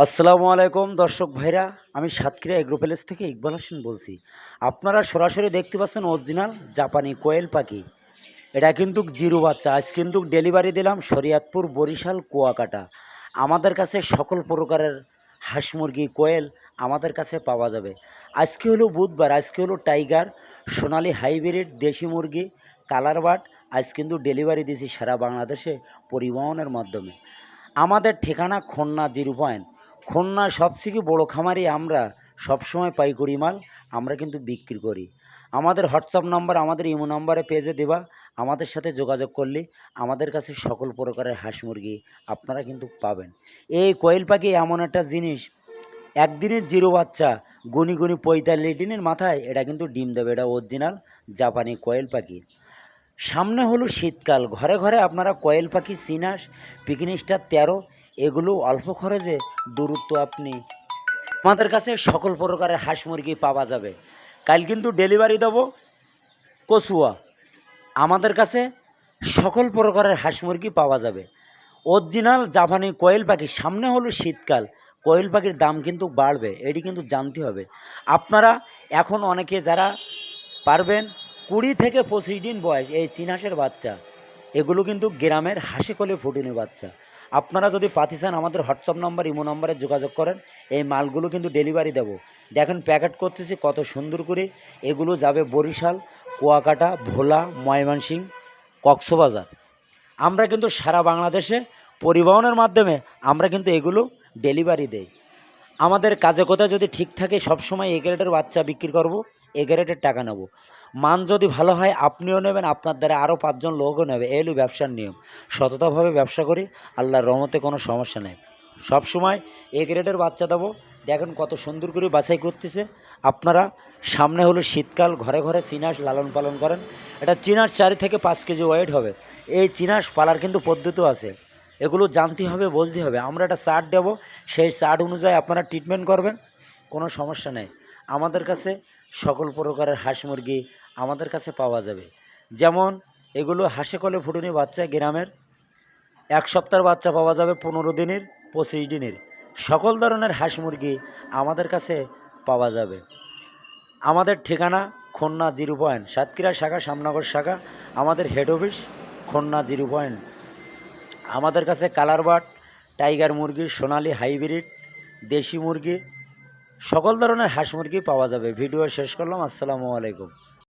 আসসালামু আলাইকুম দর্শক ভাইরা, আমি সাতক্ষীরা এগ্রো প্যালেস থেকে ইকবাল হোসেন বলছি। আপনারা সরাসরি দেখতে পাচ্ছেন অরিজিনাল জাপানি কোয়েল পাখি। এটা কিন্তু জিরো বাচ্চা। আজ কিন্তু ডেলিভারি দিলাম শরীয়তপুর, বরিশাল, কুয়াকাটা। আমাদের কাছে সকল প্রকারের হাঁস মুরগি, কোয়েল আমাদের কাছে পাওয়া যাবে। আজকে হলো বুধবার, আজকে হলো টাইগার, সোনালি হাইব্রিড, দেশি মুরগি, কালার বার্ড আজ কিন্তু ডেলিভারি দিয়েছি সারা বাংলাদেশে পরিবহনের মাধ্যমে। আমাদের ঠিকানা খুলনা 0 পয়েন্ট। খুলনা সবথেকে বড় খামারি আমরা। সবসময় পাইকারি মাল আমরা কিন্তু বিক্রি করি। আমাদের হোয়াটসঅ্যাপ নাম্বার আমাদের ইমো নাম্বারে পেজে দেবা। আমাদের সাথে যোগাযোগ করলে আমাদের কাছে সকল প্রকারের হাঁস মুরগি আপনারা কিন্তু পাবেন। এই কোয়েল পাখি এমন একটা জিনিস, একদিনের জিরো বাচ্চা, গুনি গুনি 45 দিনের মাথায় এটা কিন্তু ডিম দেবে। এটা অরিজিনাল জাপানি কোয়েল পাখি। সামনে হলো শীতকাল, ঘরে ঘরে আপনারা কোয়েল পাখি, সিনাস, পিকনিক স্টার 13 এগুলো অল্প খরচে দূরত্ব আপনি আমাদের কাছে সকল প্রকারের হাঁস মুরগি পাওয়া যাবে। কাল কিন্তু ডেলিভারি দেবো কচুয়া। আমাদের কাছে সকল প্রকারের হাঁস মুরগি পাওয়া যাবে। অরিজিনাল জাপানি কোয়েল পাখি। সামনে হলো শীতকাল, কোয়েল পাখির দাম কিন্তু বাড়বে, এটি কিন্তু জানতে হবে। আপনারা এখন অনেকে যারা পারবেন 20 থেকে 25 দিন বয়স এই চীন হাঁসের বাচ্চা, এগুলো কিন্তু গ্রামের হাসি কোলে ফুটুনি বাচ্চা। আপনারা যদি পাতি চান আমাদের হোয়াটসঅ্যাপ নাম্বার ইমো নাম্বারে যোগাযোগ করেন। এই মালগুলো কিন্তু ডেলিভারি দেব। দেখেন প্যাকেট করতেছি কত সুন্দর করে। এগুলো যাবে বরিশাল, কুয়াকাটা, ভোলা, ময়মনসিংহ, কক্সবাজার। আমরা কিন্তু সারা বাংলাদেশে পরিবহনের মাধ্যমে আমরা কিন্তু এগুলো ডেলিভারি দেই। আমাদের কাজে কথা যদি ঠিক থাকে, সবসময় এ গ্রেডের বাচ্চা বিক্রি করব, এ গ্রেডের টাকা নেব। মান যদি ভালো হয় আপনিও নেবেন, আপনার দ্বারা আরও 5 জন লোকও নেবে। এই হলো ব্যবসার নিয়ম। সততাভাবে ব্যবসা করি, আল্লাহর রহমতে কোনো সমস্যা নেই। সবসময় এ গ্রেডের বাচ্চা দেবো। দেখেন কত সুন্দর করে বাছাই করতেছে। আপনারা সামনে হলো শীতকাল, ঘরে ঘরে চিনাস লালন পালন করেন। এটা চিনাস 4 থেকে 5 কেজি ওয়েট হবে। এই চিনাস পালার কিন্তু পদ্ধতিও আছে, এগুলো জানতে হবে, বুঝতে হবে। আমরা একটা চার্ট দেবো, সেই চার্ট অনুযায়ী আপনারা ট্রিটমেন্ট করবেন, কোনো সমস্যা নেই। আমাদের কাছে সকল প্রকারের হাঁস মুরগি আমাদের কাছে পাওয়া যাবে। যেমন এগুলো হাসে কলে ফুটুনি বাচ্চা, গ্রামের 1 সপ্তাহের বাচ্চা পাওয়া যাবে, 15 দিনের, 25 দিনের। সকল ধরনের হাঁস মুরগি আমাদের কাছে পাওয়া যাবে। আমাদের ঠিকানা খুলনা 0 পয়েন্ট, সাতক্ষীরা শাখা, শ্যামনগর শাখা। আমাদের হেড অফিস খুলনা 0 পয়েন্ট। আমাদের কাছে কালার বার্ড, টাইগার মুরগি, সোনালি হাইব্রিড, দেশি মুরগি, সকল ধরনের হাঁস মুরগি পাওয়া যাবে। ভিডিও শেষ করলাম। আসসালামু আলাইকুম।